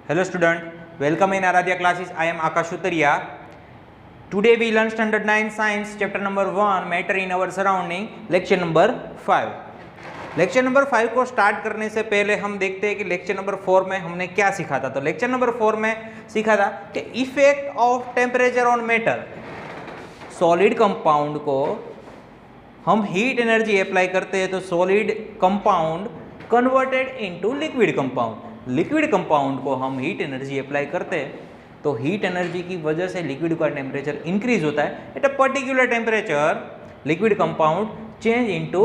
Hello student, welcome in Aradhya classes. I am Akash Uttaria. Today we learn standard 9 science chapter number 1 matter in our surrounding lecture number 5. Lecture number 5 को start करने से पहले हम देखते हैं कि lecture number 4 में हमने क्या सीखा था। तो लेक्चर नंबर 4 में सीखा था कि effect of temperature on metal. Solid compound को हम हीट एनर्जी अप्लाई करते हैं तो solid compound converted into liquid compound. Liquid compound को हम हीट एनर्जी अप्लाई करते हैं तो हीट एनर्जी की वजह से लिक्विड का टेम्परेचर इंक्रीज होता है। Eight a particular temperature liquid compound change into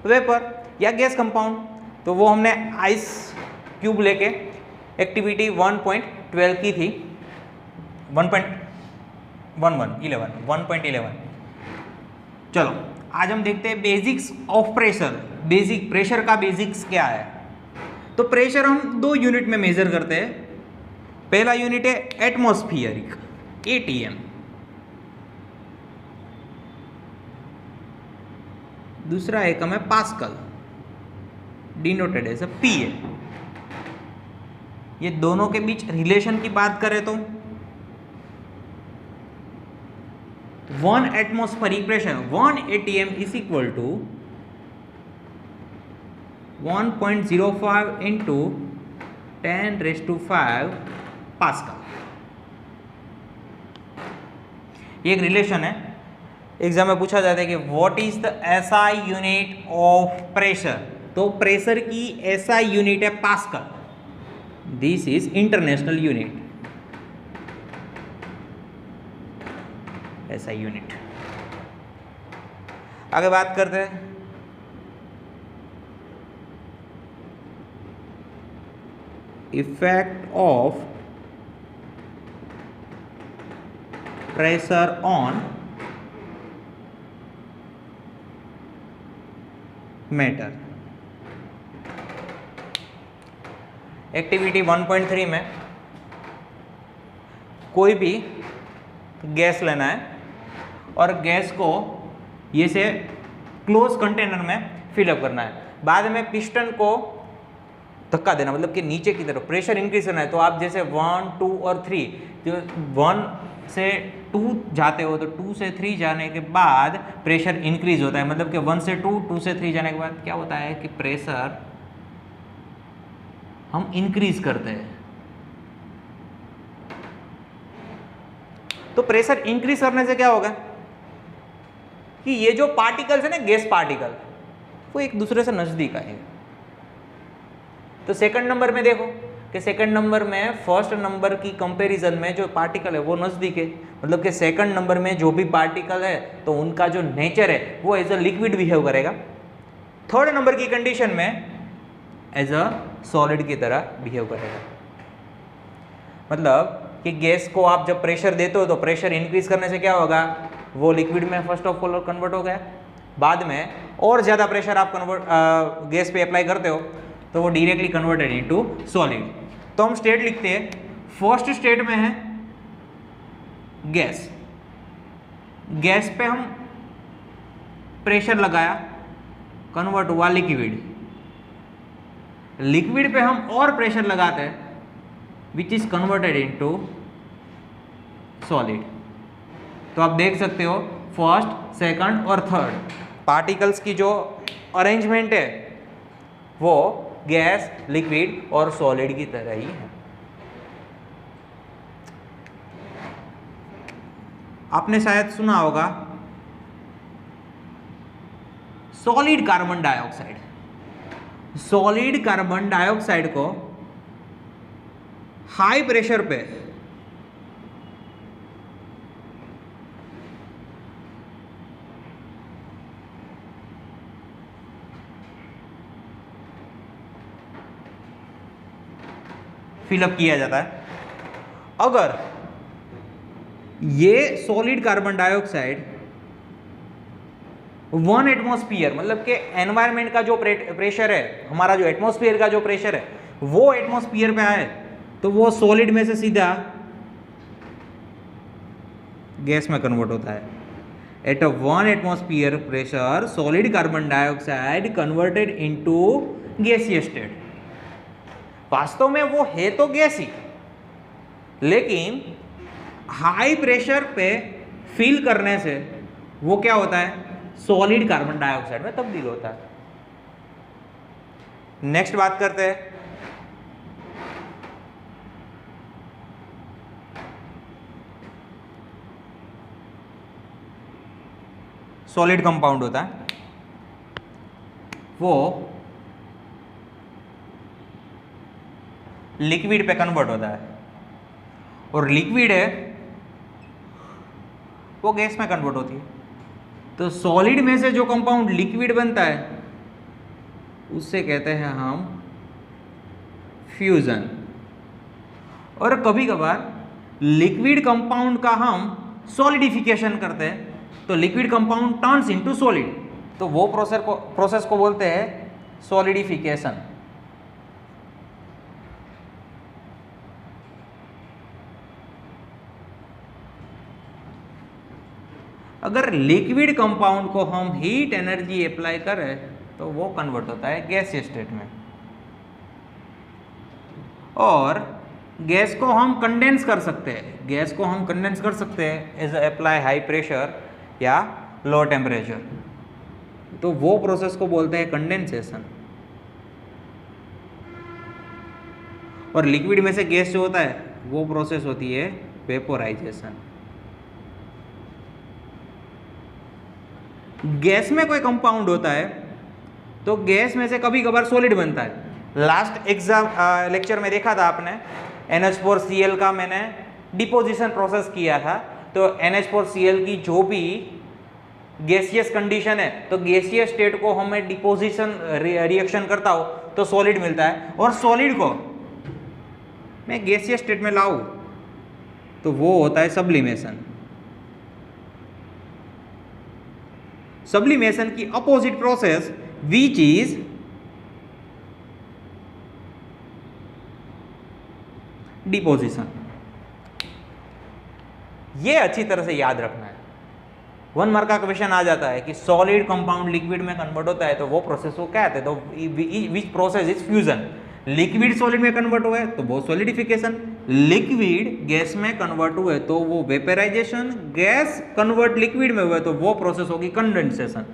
vapour या गैस कंपाउंड। तो वो हमने आइस क्यूब लेके एक्टिविटी 1.12 की थी, 1.11 चलो आज हम देखते हैं basics of pressure. Basic pressure का बेसिक्स क्या है। तो प्रेशर हम दो यूनिट में मेजर करते हैं। पहला यूनिट है एटमॉस्फियरिक ATM, दूसरा एकम है पास्कल डिनोटेड एज PA। ये दोनों के बीच रिलेशन की बात करें तो 1 atmospheric pressure 1 ATM is equal to 1.05 into 10⁵ pascal. ये एक रिलेशन है। एग्जाम में पूछा जाता है कि what is the SI unit of pressure. तो प्रेशर की SI यूनिट है pascal. This is international unit SI unit. आगे बात करते हैं effect of pressure on matter. Activity 1.3 में कोई भी गैस लेना है और गैस को ये से क्लोज कंटेनर में फिलअप करना है। बाद में पिस्टन को धक्का देना, मतलब कि नीचे की तरफ प्रेशर इंक्रीज करना है। तो आप जैसे 1, 2 और 3, जो 1 से 2 जाते हो तो 2 से 3 जाने के बाद प्रेशर इंक्रीज होता है। मतलब कि 1 से 2, 2 से 3 जाने के बाद क्या होता है कि प्रेशर हम इंक्रीज करते हैं। तो प्रेशर इंक्रीज करने से क्या होगा कि ये जो पार्टिकल्स है ना, गैस पार्टिकल, वो एक दूसरे से नजदीक आएंगे। तो सेकंड नंबर में देखो कि सेकंड नंबर में फर्स्ट नंबर की कंपैरिजन में जो पार्टिकल है वो नजदीक है। मतलब कि सेकंड नंबर में जो भी पार्टिकल है तो उनका जो नेचर है वो एज अ लिक्विड बिहेव करेगा। थर्ड नंबर की कंडीशन में एज अ सॉलिड की तरह बिहेव करेगा। मतलब कि गैस को आप जब प्रेशर देते हो तो प्रेशर इंक्रीज करने से क्या होगा, वो लिक्विड में फर्स्ट ऑफ ऑल कन्वर्ट हो गया। बाद में और ज़्यादा प्रेशर आप गैस पे अप्लाई करते हो तो वो डायरेक्टली कन्वर्टेड इनटू सॉलिड। तो हम स्टेट लिखते हैं। फर्स्ट स्टेट में है गैस। गैस पे हम प्रेशर लगाया, कन्वर्ट हुआ लिक्विड। लिक्विड पे हम और प्रेशर लगाते हैं which is converted into solid. तो आप देख सकते हो फर्स्ट, सेकंड और थर्ड पार्टिकल्स की जो अरेंजमेंट है वो गैस, लिक्विड और सॉलिड की तरह ही है। आपने शायद सुना होगा solid carbon dioxide. Solid carbon dioxide को हाई प्रेशर पे फिलअप किया जाता है। अगर ये सॉलिड कार्बन डाइऑक्साइड 1 एटमॉस्फेयर, मतलब कि एनवायरनमेंट का जो प्रेशर है, हमारा जो एटमॉस्फेयर का जो प्रेशर है वो एटमॉस्फेयर पे आए तो वो सॉलिड में से सीधा गैस में कन्वर्ट होता है। At 1 atmosphere pressure solid carbon dioxide converted into गैसीय स्टेट। वास्तव में वो है तो गैस ही, लेकिन हाई प्रेशर पे फील करने से वो क्या होता है, सॉलिड कार्बन डाइऑक्साइड में तब्दील होता है। नेक्स्ट बात करते हैं सॉलिड कंपाउंड होता है, वो लिक्विड पे कन्वर्ट होता है, और लिक्विड है वो गैस में कन्वर्ट होती है। तो सॉलिड में से जो कंपाउंड लिक्विड बनता है उससे कहते हैं हम फ्यूजन। और कभी कभार लिक्विड कंपाउंड का हम सॉलिडिफिकेशन करते हैं तो liquid compound turns into solid, तो वो प्रोसेस को बोलते हैं सॉलिडिफिकेशन। अगर लिक्विड कंपाउंड को हम हीट एनर्जी अप्लाई करें तो वो कन्वर्ट होता है गैसीय स्टेट में, और गैस को हम कंडेंस कर सकते हैं, गैस को हम कंडेंस कर सकते हैं एज अप्लाई हाई प्रेशर या लो टेम्परेचर, तो वो प्रोसेस को बोलते हैं कंडेंसेशन। और लिक्विड में से गैस जो होता है वो प्रोसेस होती है वेपोराइजेशन। गैस में कोई कंपाउंड होता है तो गैस में से कभी कभार सॉलिड बनता है। लास्ट एग्जाम लेक्चर में देखा था आपने, NH4Cl का मैंने डिपोजिशन प्रोसेस किया था, तो NH4Cl की जो भी गैसियस कंडीशन है तो गैसियस स्टेट को हमें डिपोजिशन रिएक्शन करता हो तो सॉलिड मिलता है, और सॉलिड को मैं गैसियस स्टेट में लाऊं तो वो होता है सब्लिमेशन। सब्लिमेशन की opposite process which is deposition. ये अच्छी तरह से याद रखना है, 1 मार्क का क्वेश्चन आ जाता है कि सॉलिड कंपाउंड लिक्विड में कन्वर्ट होता है तो वो प्रोसेस को क्या कहते हैं, तो which process is fusion. Liquid solid में कन्वर्ट हुआ है तो वो सॉलिडिफिकेशन, लिक्विड गैस में कन्वर्ट हुए तो वो वेपराइजेशन, गैस कन्वर्ट लिक्विड में हुए तो वो प्रोसेस होगी कंडेंसेशन।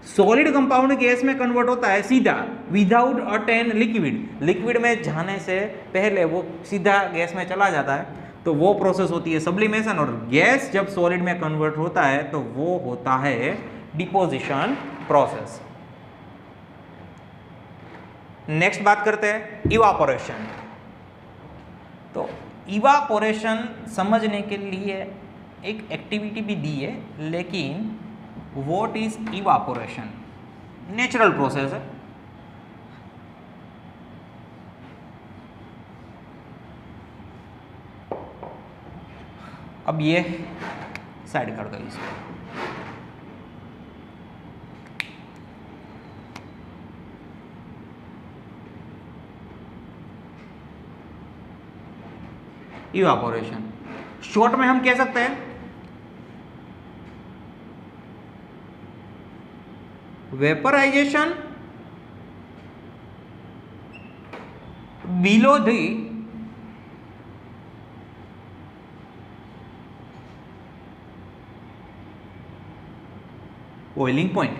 सॉलिड कंपाउंड गैस में कन्वर्ट होता है सीधा विदाउट अटेन लिक्विड, लिक्विड में जाने से पहले वो सीधा गैस में चला जाता है तो वो प्रोसेस होती है सब्लिमेशन। और गैस जब सॉलिड में कन्वर्ट होता है तो वो होता है डिपोजिशन प्रोसेस। नेक्स्ट बात करते हैं इवापोरेशन। तो इवापोरेशन समझने के लिए एक एक्टिविटी भी दी है, लेकिन what is evaporation, natural process है। अब ये साइड कर दो इसको। इवापोरेशन शॉर्ट में हम कह सकते हैं vaporisation below the boiling point.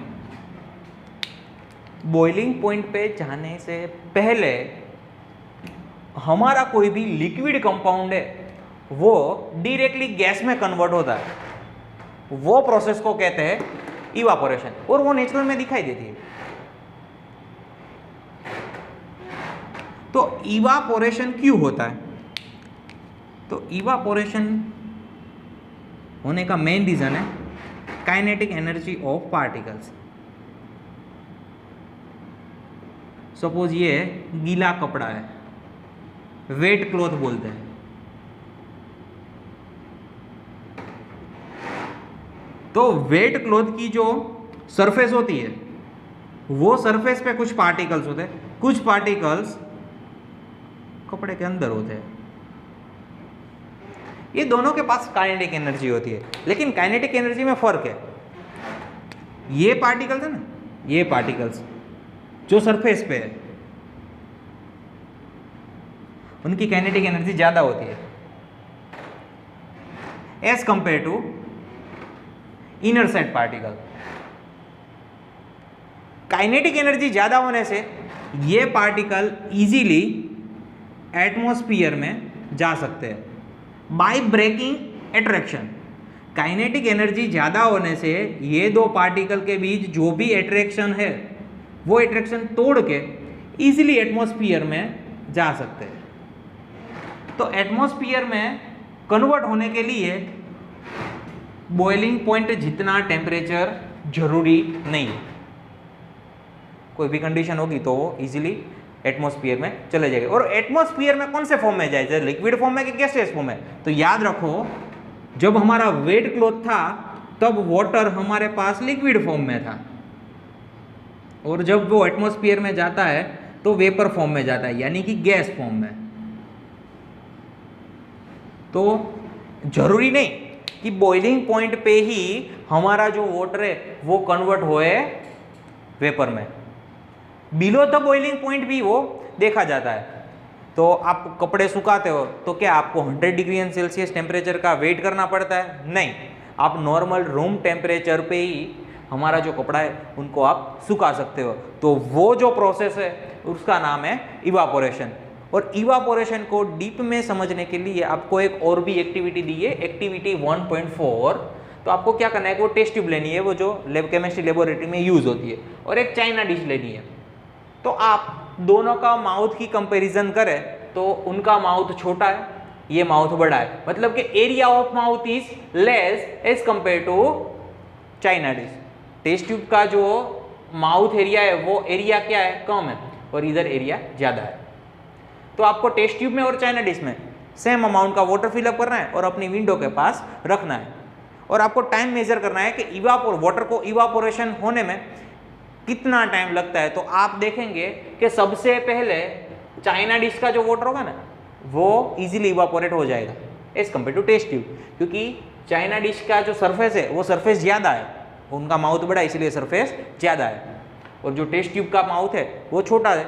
Boiling point पे जाने से पहले हमारा कोई भी लिक्विड कंपाउंड है वो डायरेक्टली गैस में कन्वर्ट होता है, वो प्रोसेस को कहते हैं इवापोरेशन, और वो नेचुरल में दिखाई देती है। तो इवापोरेशन क्यों होता है, तो इवापोरेशन होने का मेन रीजन है kinetic energy of particles. Suppose ये गीला कपड़ा है, वेट क्लॉथ बोलते हैं, तो वेट क्लॉथ की जो सरफेस होती है वो सरफेस पे कुछ पार्टिकल्स होते हैं, कुछ पार्टिकल्स कपड़े के अंदर होते हैं। ये दोनों के पास काइनेटिक एनर्जी होती है, लेकिन काइनेटिक एनर्जी में फर्क है। ये पार्टिकल्स है ना, ये पार्टिकल्स जो सरफेस पे है उनकी काइनेटिक एनर्जी ज़्यादा होती है, as compare to inner side particle. Kinetic energy ज़्यादा होने से ये पार्टिकल इजीली एटमॉस्फेयर में जा सकते हैं by breaking attraction. Kinetic energy ज़्यादा होने से ये दो पार्टिकल के बीच जो भी अट्रैक्शन है वो अट्रैक्शन तोड़ के इजीली एटमॉस्फेयर में जा सकते हैं। तो एटमॉस्फेयर में कन्वर्ट होने के लिए बॉइलिंग पॉइंट जितना टेम्परेचर जरूरी नहीं है। कोई भी कंडीशन होगी तो वो इजीली एटमॉस्फेयर में चले जाएगा। और एटमॉस्फेयर में कौन से फॉर्म में जाए, जैसे लिक्विड फॉर्म में कि गैसियस फॉर्म में? तो याद रखो, जब हमारा वेट क्लॉथ था तब वाटर हमारे पास लिक्विड फॉर्म में था, और जब वो एटमॉस्फेयर में जाता है तो वेपर फॉर्म में जाता है, यानी कि गैस फॉर्म में। तो जरूरी नहीं कि बॉइलिंग पॉइंट पे ही हमारा जो वाटर है वो कन्वर्ट होए वेपर में, बिलो द बॉइलिंग पॉइंट भी वो देखा जाता है। तो आप कपड़े सुखाते हो तो क्या आपको 100 डिग्री सेल्सियस टेम्परेचर का वेट करना पड़ता है? नहीं, आप नॉर्मल रूम टेम्परेचर पे ही हमारा जो कपड़ा है उनको आप सुखा सकते हो। तो वो जो प्रोसेस है उसका नाम है इवापोरेशन। और इवापोरेशन को डीप में समझने के लिए आपको एक और भी एक्टिविटी दी है, एक्टिविटी 1.4। तो आपको क्या करना है, वो टेस्ट ट्यूब लेनी है, वो जो केमिस्ट्री लेबोरेटरी में यूज होती है, और एक चाइना डिश लेनी है। तो आप दोनों का माउथ की कंपैरिजन करें तो उनका माउथ छोटा है, ये माउथ बड़ा है, मतलब कि area of mouth is less as compare to china dish. Test tube का जो माउथ एरिया है वो एरिया क्या है, कम है, और इधर एरिया ज़्यादा है। तो आपको टेस्ट ट्यूब में और चाइना डिश में सेम अमाउंट का वाटर फिलअप करना है और अपनी विंडो के पास रखना है, और आपको टाइम मेजर करना है कि वाटर को इवापोरेशन होने में कितना टाइम लगता है। तो आप देखेंगे कि सबसे पहले चाइना डिश का जो वाटर होगा ना वो इजीली इवापोरेट हो जाएगा as compare to test tube, क्योंकि चाइना डिश का जो सरफेस है वो सरफेस ज़्यादा है, उनका माउथ बड़ा है इसलिए सरफेस ज़्यादा है, और जो टेस्ट ट्यूब का माउथ है वो छोटा है,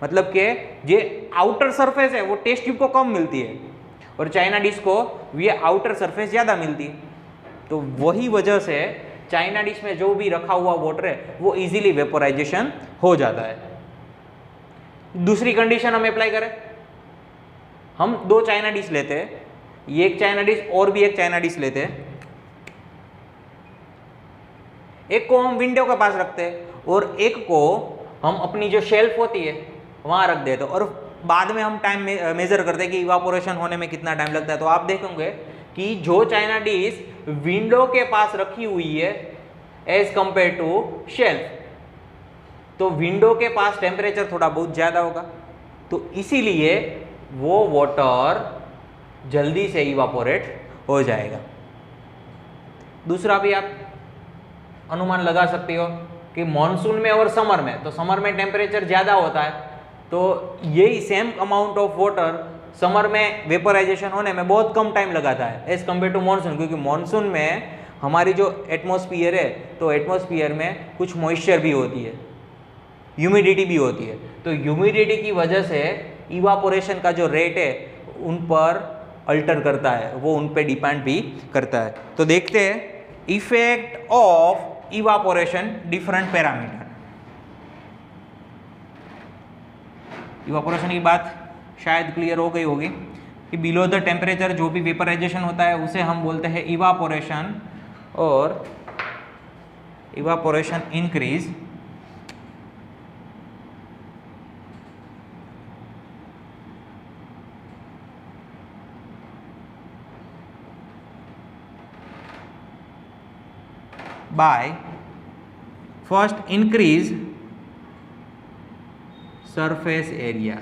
मतलब कि ये आउटर सरफेस है वो टेस्ट ट्यूब को कम मिलती है और चाइना डिश को ये आउटर सरफेस ज़्यादा मिलती है। तो वही वजह से चाइना डिश में जो भी रखा हुआ वाटर है वो इजीली वेपोराइजेशन हो जाता है। दूसरी कंडीशन हम अप्लाई करें, हम दो चाइना डिश लेते हैं, ये एक चाइना डिश और भी एक चाइना डिश लेते हैं, एक को हम विंडो के पास रखते हैं और एक को हम अपनी जो शेल्फ होती है वहां रख देते हैं, और बाद में हम टाइम मेजर करते हैं कि इवापोरेशन होने में कितना टाइम लगता है। तो आप देखेंगे कि जो चाइना डिश विंडो के पास रखी हुई है एज कंपेयर टू शेल्फ, तो विंडो के पास टेम्परेचर थोड़ा बहुत ज़्यादा होगा, तो इसीलिए वो वाटर जल्दी से इवापोरेट हो जाएगा। दूसरा भी आप अनुमान लगा सकते हो कि मॉनसून में और समर में, तो समर में टेम्परेचर ज़्यादा होता है, तो यही same amount of water summer में वेपोराइजेशन होने में बहुत कम टाइम लगाता है एज कम्पेयर टू मॉनसून, क्योंकि मॉनसून में हमारी जो एटमॉस्फेयर है तो एटमॉस्फेयर में कुछ मॉइस्चर भी होती है, ह्यूमिडिटी भी होती है, तो ह्यूमिडिटी की वजह से इवापोरेशन का जो रेट है उन पर अल्टर करता है, वो उन पे डिपेंड भी करता है। तो देखते हैं effect of evaporation different parameter. Evaporation की बात शायद क्लियर हो गई होगी कि बिलो द टेम्परेचर जो भी वेपराइजेशन होता है उसे हम बोलते हैं इवापोरेशन, और evaporation increase by first increase surface area.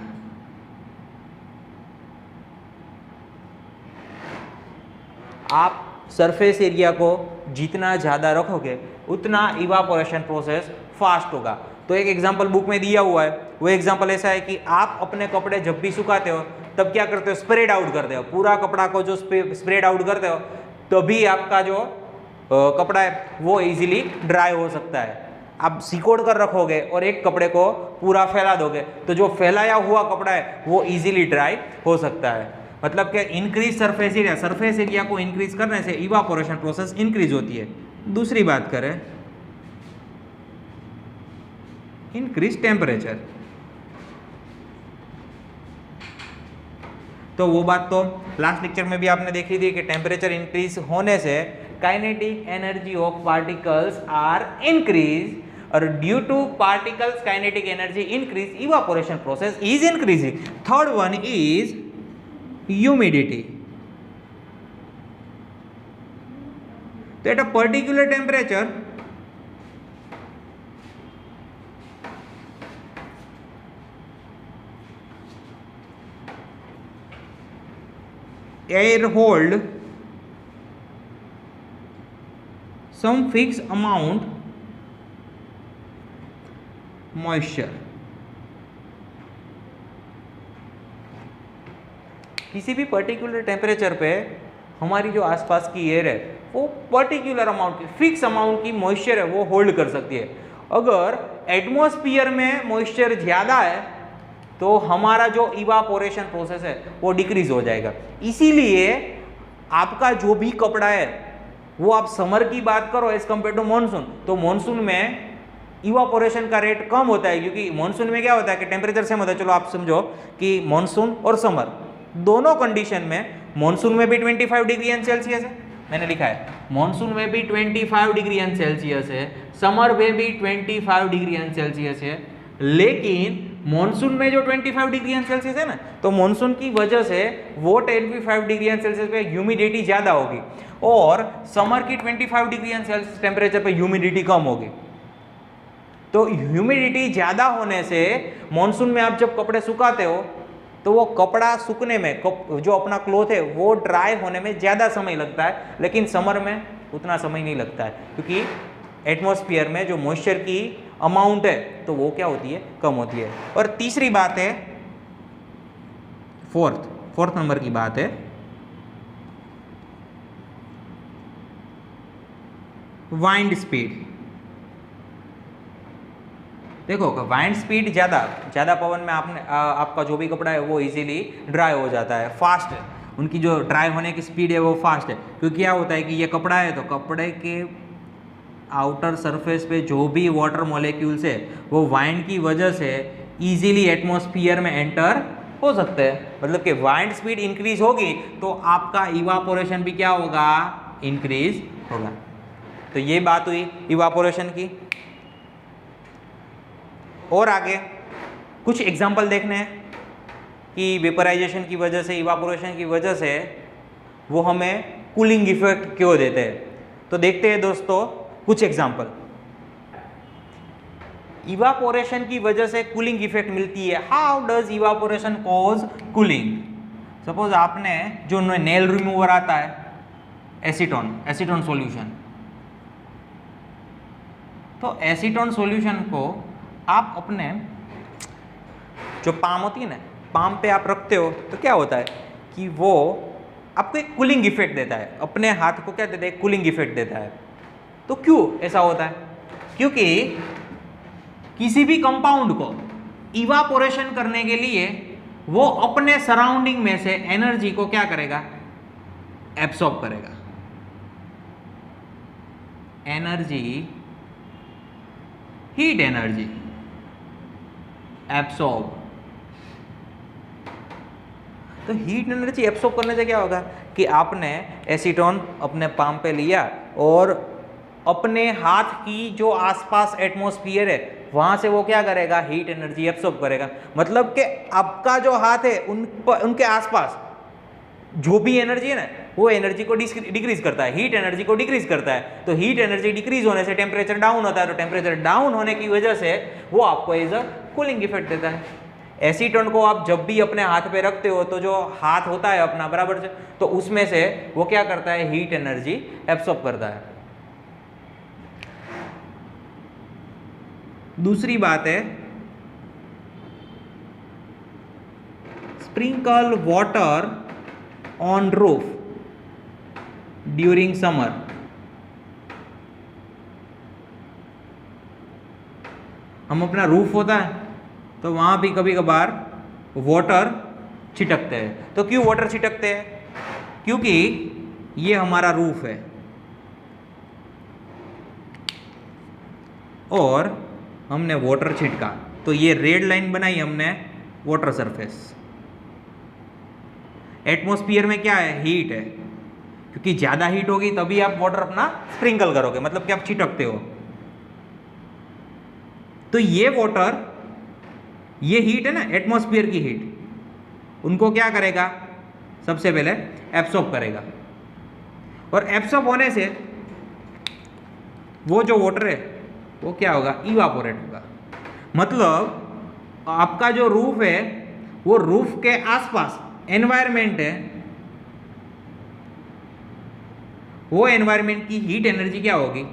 आप सरफेस एरिया को जितना ज़्यादा रखोगे उतना इवापोरेशन प्रोसेस फास्ट होगा। तो एक एग्जांपल बुक में दिया हुआ है, वो एग्जांपल ऐसा है कि आप अपने कपड़े जब भी सुखाते हो तब क्या करते हो, स्प्रेड आउट करते हो, पूरा कपड़ा को जो स्प्रेड आउट करते हो तभी आपका जो कपड़ा है वो इजीली ड्राई हो सकता है। आप सिकोड़ कर रखोगे और एक कपड़े को पूरा फैला दोगे तो जो फैलाया हुआ कपड़ा है वो इजीली ड्राई हो सकता है। मतलब कि इंक्रीज सरफेस एरिया को इंक्रीज करने से इवापोरेशन प्रोसेस इंक्रीज होती है। दूसरी बात करें इंक्रीज टेम्परेचर, तो वो बात तो लास्ट लेक्चर में भी आपने देखी थी कि टेम्परेचर इंक्रीज होने से kinetic energy of particles are increase, और due to particles kinetic energy increase evaporation process is increasing. Third one is humidity. तो at a particular temperature air hold some fixed amount moisture। किसी भी particular temperature पे हमारी जो आसपास की air है वो पर्टिकुलर अमाउंट की फिक्स अमाउंट की मॉइस्चर है वो होल्ड कर सकती है। अगर एटमॉस्फेयर में मॉइस्चर ज़्यादा है तो हमारा जो इवापोरेशन प्रोसेस है वो डिक्रीज हो जाएगा। इसीलिए आपका जो भी कपड़ा है वो आप समर की बात करो एज कंपेयर टू मॉनसून, तो मॉनसून में इवापोरेशन का रेट कम होता है, क्योंकि मॉनसून में क्या होता है कि टेम्परेचर सेम होता है। चलो आप समझो कि मॉनसून और समर दोनों कंडीशन में, मॉनसून में भी 25 डिग्री एंड सेल्सियस है, मैंने लिखा है मॉनसून में भी 25 डिग्री एंड सेल्सियस है, समर में भी 25 डिग्री एंड सेल्सियस है। लेकिन मॉनसून में जो 25 डिग्री एंड सेल्सियस है ना, तो मॉनसून की वजह से वो 25 डिग्री एंड सेल्सियस पे ह्यूमिडिटी ज्यादा होगी, और समर की 25 डिग्री एंड सेल्सियस टेम्परेचर पे ह्यूमिडिटी कम होगी। तो ह्यूमिडिटी ज्यादा होने से मॉनसून में आप जब कपड़े सुखाते हो तो वो कपड़ा सूखने में, जो अपना क्लॉथ है वो ड्राई होने में ज्यादा समय लगता है, लेकिन समर में उतना समय नहीं लगता है, क्योंकि एटमॉस्फेयर में जो मॉइस्चर की अमाउंट है तो वो क्या होती है, कम होती है। और तीसरी बात है, फोर्थ नंबर की बात है वाइंड स्पीड। देखो वाइंड स्पीड ज़्यादा पवन में आपका जो भी कपड़ा है वो इजीली ड्राई हो जाता है, फास्ट है, उनकी जो ड्राई होने की स्पीड है वो फास्ट है। क्योंकि क्या होता है कि ये कपड़ा है तो कपड़े के आउटर सरफेस पे जो भी वाटर मॉलिक्यूल्स है वो वाइंड की वजह से इजीली एटमॉस्फेयर में एंटर हो सकते हैं। मतलब कि वाइंड स्पीड इंक्रीज होगी तो आपका इवापोरेशन भी क्या होगा, इंक्रीज होगा। तो ये बात हुई इवापोरेशन की। और आगे कुछ एग्जांपल देखने हैं कि वेपराइजेशन की वजह से, इवापोरेशन की वजह से वो हमें कूलिंग इफेक्ट क्यों देते हैं। तो देखते हैं दोस्तों कुछ एग्जांपल। इवापोरेशन की वजह से कूलिंग इफेक्ट मिलती है। How does evaporation cause cooling? Suppose आपने जो नेल रिमूवर आता है एसीटोन सॉल्यूशन, तो एसीटोन सॉल्यूशन को आप अपने जो पाम होती है ना, पाम पे आप रखते हो तो क्या होता है कि वो आपको एक कूलिंग इफेक्ट देता है, अपने हाथ को क्या देता है, कूलिंग इफेक्ट देता है। तो क्यों ऐसा होता है? क्योंकि किसी भी कंपाउंड को इवापोरेशन करने के लिए वो अपने सराउंडिंग में से एनर्जी को क्या करेगा, एब्सॉर्ब करेगा। Energy, heat energy absorb. तो हीट एनर्जी एब्सॉर्ब करने से क्या होगा कि आपने एसीटोन अपने पाम पे लिया और अपने हाथ की जो आसपास एटमॉस्फेयर है वहां से वो क्या करेगा, हीट एनर्जी एब्सॉर्ब करेगा। मतलब कि आपका जो हाथ है उनके आसपास जो भी एनर्जी है ना, वो एनर्जी को डिक्रीज करता है, हीट एनर्जी को डिक्रीज करता है। तो हीट एनर्जी डिक्रीज होने से टेम्परेचर डाउन होता है, तो टेम्परेचर डाउन होने की वजह से वो आपको एज अ कूलिंग इफेक्ट देता है। एसीटोन को आप जब भी अपने हाथ पे रखते हो तो जो हाथ होता है अपना बराबर से, तो उसमें से वो क्या करता है, हीट एनर्जी एब्सॉर्ब करता है। दूसरी बात है sprinkle water on roof during summer. हम अपना रूफ होता है तो वहां भी कभी कभार वाटर छिटकते हैं। तो क्यों वाटर छिटकते हैं? क्योंकि ये हमारा रूफ है और हमने वाटर छिटका, तो ये रेड लाइन बनाई हमने वाटर सरफेस। एटमॉस्फेयर में क्या है? हीट है, क्योंकि ज़्यादा हीट होगी तभी आप वाटर अपना स्प्रिंकल करोगे, मतलब कि आप छिटकते हो। तो ये वाटर, ये हीट है ना, एटमॉस्फेयर की हीट, उनको क्या करेगा? सबसे पहले एब्सॉर्ब करेगा, और एब्सॉर्ब होने से वो जो वाटर है वो क्या होगा? इवापोरेट होगा। मतलब आपका जो रूफ है, वो रूफ के आसपास एनवायरमेंट है, वो एनवायरमेंट की हीट एनर्जी क्या होगी?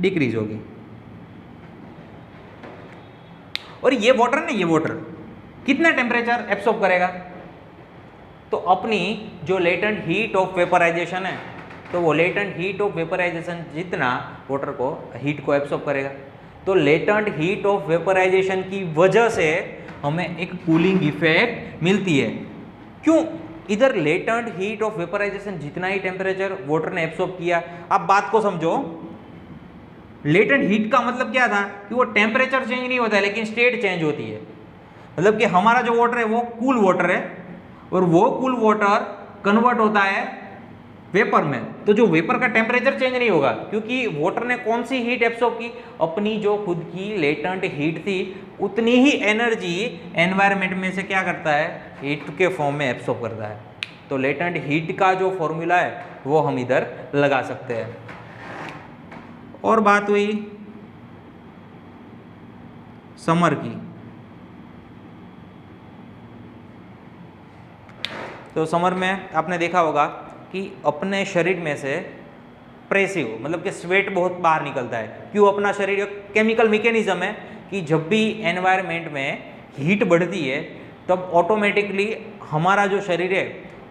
डिक्रीज होगी। और ये वाटर ना, ये वाटर कितना टेम्परेचर एब्सॉर्ब करेगा? तो अपनी जो लेटेंट हीट ऑफ वेपराइजेशन है, तो वो लेटेंट हीट ऑफ वेपराइजेशन जितना वाटर को हीट को एब्सॉर्ब करेगा। तो लेटेंट हीट ऑफ वेपराइजेशन की वजह से हमें एक कूलिंग इफेक्ट मिलती है। क्यों? इधर लेटेंट हीट ऑफ वेपराइजेशन जितना ही टेम्परेचर वाटर ने एब्सॉर्ब किया। अब बात को समझो, लेटेंट हीट का मतलब क्या था? कि वो टेम्परेचर चेंज नहीं होता है, लेकिन स्टेट चेंज होती है। मतलब कि हमारा जो वाटर है वो कूल वाटर है, और वो कूल वाटर कन्वर्ट होता है वेपर में। तो जो वेपर का टेम्परेचर चेंज नहीं होगा, क्योंकि वाटर ने कौन सी हीट एब्सॉर्ब की? अपनी जो खुद की लेटेंट हीट थी, उतनी ही एनर्जी एनवायरनमेंट में से क्या करता है? हीट के फॉर्म में एब्सॉर्ब करता है। तो लेटेंट हीट का जो फॉर्मूला है वो हम इधर लगा सकते हैं। और बात हुई समर की, तो समर में आपने देखा होगा कि अपने शरीर में से प्रेसिव, मतलब कि स्वेट बहुत बाहर निकलता है। क्यों? अपना शरीर एक केमिकल मैकेनिज्म है कि जब भी एनवायरनमेंट में हीट बढ़ती है तब ऑटोमेटिकली हमारा जो शरीर है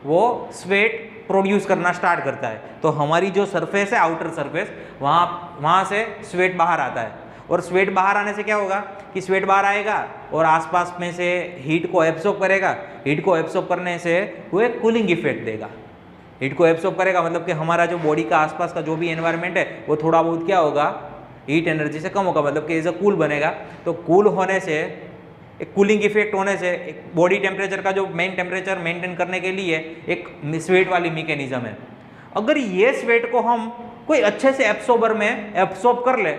वो स्वेट प्रोड्यूस करना स्टार्ट करता है। तो हमारी जो सरफेस है, आउटर सरफेस, वहाँ से स्वेट बाहर आता है, और स्वेट बाहर आने से क्या होगा? कि स्वेट बाहर आएगा और आसपास में से हीट को एब्सॉर्ब करेगा। हीट को एब्सॉर्ब करने से वो एक कूलिंग इफेक्ट देगा। हीट को एब्सॉर्ब करेगा मतलब कि हमारा जो बॉडी का आसपास का जो भी एनवायरनमेंट है वो थोड़ा बहुत क्या होगा? हीट एनर्जी से कम होगा, मतलब कि एज अ कूल बनेगा। तो कूल होने से, एक कूलिंग इफेक्ट होने से, एक बॉडी टेम्परेचर का जो मेन टेम्परेचर मेंटेन करने के लिए एक स्वेट वाली मैकेनिज्म है। अगर ये स्वेट को हम कोई अच्छे से एब्सॉर्बर में एब्सॉर्ब कर ले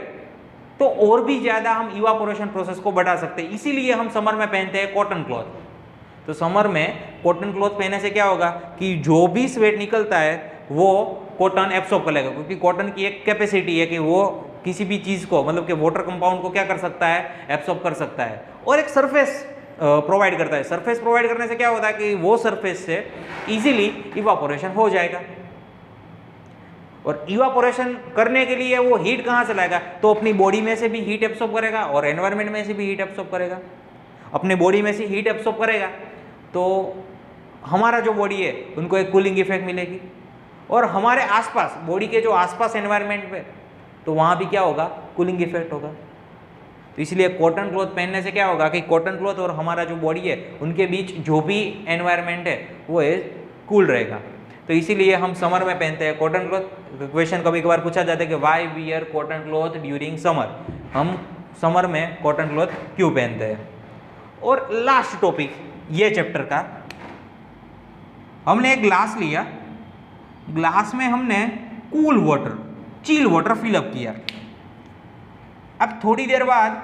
तो और भी ज़्यादा हम इवापोरेशन प्रोसेस को बढ़ा सकते हैं। इसीलिए हम समर में पहनते हैं कॉटन क्लॉथ। तो समर में कॉटन क्लॉथ पहनने से क्या होगा? कि जो भी स्वेट निकलता है वो कॉटन एब्सॉर्ब कर लेगा, क्योंकि कॉटन की एक कैपेसिटी है कि वो किसी भी चीज़ को, मतलब कि वाटर कंपाउंड को क्या कर सकता है? एब्सॉर्ब कर सकता है। और एक सरफेस प्रोवाइड करता है। सरफेस प्रोवाइड करने से क्या होता है? कि वो सरफेस से इजीली इवापोरेशन हो जाएगा। और इवापोरेशन करने के लिए वो हीट कहाँ से लाएगा? तो अपनी बॉडी में से भी हीट एब्सॉर्ब करेगा और एनवायरनमेंट में से भी हीट एब्सॉर्ब करेगा। अपने बॉडी में से हीट एब्सॉर्ब करेगा तो हमारा जो बॉडी है उनको एक कूलिंग इफेक्ट मिलेगी, और हमारे आसपास, बॉडी के जो आसपास एनवायरनमेंट में, तो वहाँ भी क्या होगा? कूलिंग इफेक्ट होगा। तो इसलिए कॉटन क्लॉथ पहनने से क्या होगा? कि कॉटन क्लॉथ और हमारा जो बॉडी है उनके बीच जो भी एनवायरनमेंट है वो कूल रहेगा। तो इसीलिए हम समर में पहनते हैं कॉटन क्लॉथ। क्वेश्चन कभी कभार पूछा जाता है कि why wear cotton cloth during summer, हम समर में कॉटन क्लॉथ क्यों पहनते हैं। और लास्ट टॉपिक ये चैप्टर का, हमने एक ग्लास लिया, ग्लास में हमने cool water, chill water fill up किया। अब थोड़ी देर बाद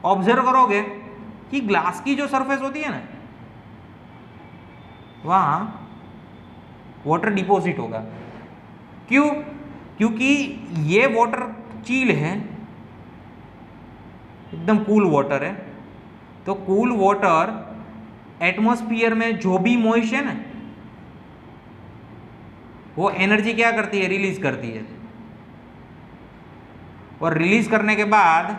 ऑब्जर्व करोगे कि ग्लास की जो सरफेस होती है ना, वहाँ वाटर डिपॉजिट होगा। क्यों? क्योंकि ये वाटर चिल है, एकदम कूल वाटर है। तो कूल वाटर एटमॉस्फेयर में जो भी मॉइस्चर है ना, वो एनर्जी क्या करती है? रिलीज करती है। और रिलीज करने के बाद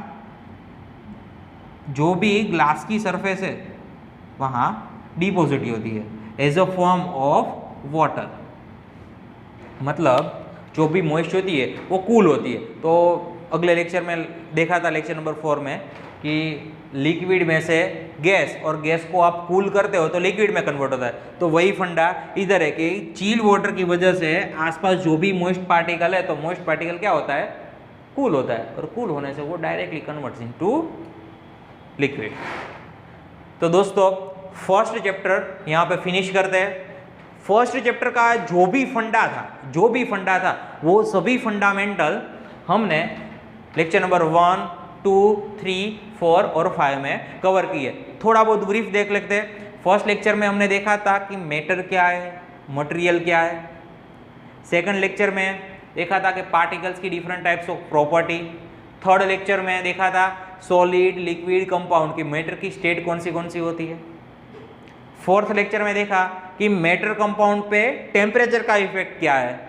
जो भी ग्लास की सरफेस है वहाँ डिपॉजिट होती है as a form of water. मतलब जो भी मॉइस्चर होती है वो कूल होती है। तो अगले लेक्चर में देखा था, लेक्चर नंबर 4 में, कि लिक्विड में से गैस, और गैस को आप कूल करते हो तो लिक्विड में कन्वर्ट होता है, तो वही फंडा इधर है कि चिल वाटर की वजह से आसपास जो भी मॉइस्ट पार्टिकल है, तो मॉइस्ट पार्टिकल क्या होता है, कूल होता है, और कूल होने से वो डायरेक्टली कन्वर्ट्स इनटू लिक्विड। तो दोस्तों फर्स्ट चैप्टर यहाँ पे फिनिश करते हैं। फर्स्ट चैप्टर का जो भी फंडा था वो सभी फंडामेंटल हमने लेक्चर नंबर 1, 2, 3, 4 और 5 में कवर किए। थोड़ा बहुत ब्रीफ देख लेते हैं। फर्स्ट लेक्चर में हमने देखा था कि मैटर क्या है, मटेरियल क्या है। सेकंड लेक्चर में देखा था कि पार्टिकल्स की different types of property. Third lecture में देखा था सॉलिड, लिक्विड, कंपाउंड की मैटर की स्टेट कौन सी होती है। फोर्थ लेक्चर में देखा कि मैटर कंपाउंड पे टेम्परेचर का इफेक्ट क्या है।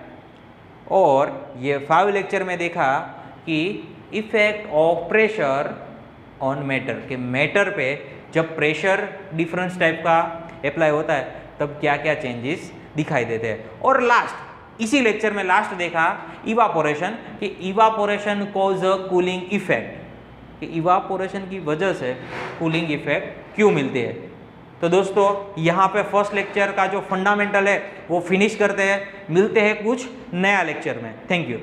और ये 5 लेक्चर में देखा कि effect of pressure on matter, कि मैटर पे जब प्रेशर डिफरेंस टाइप का अप्लाई होता है तब क्या क्या चेंजेस दिखाई देते हैं। और लास्ट, इसी लेक्चर में लास्ट देखा इवापोरेशन, कि evaporation cause a cooling effect, कि इवापोरेशन की वजह से कूलिंग इफेक्ट क्यों मिलती है। तो दोस्तों यहाँ पे फर्स्ट लेक्चर का जो फंडामेंटल है वो फिनिश करते हैं। मिलते हैं कुछ नया लेक्चर में। Thank you.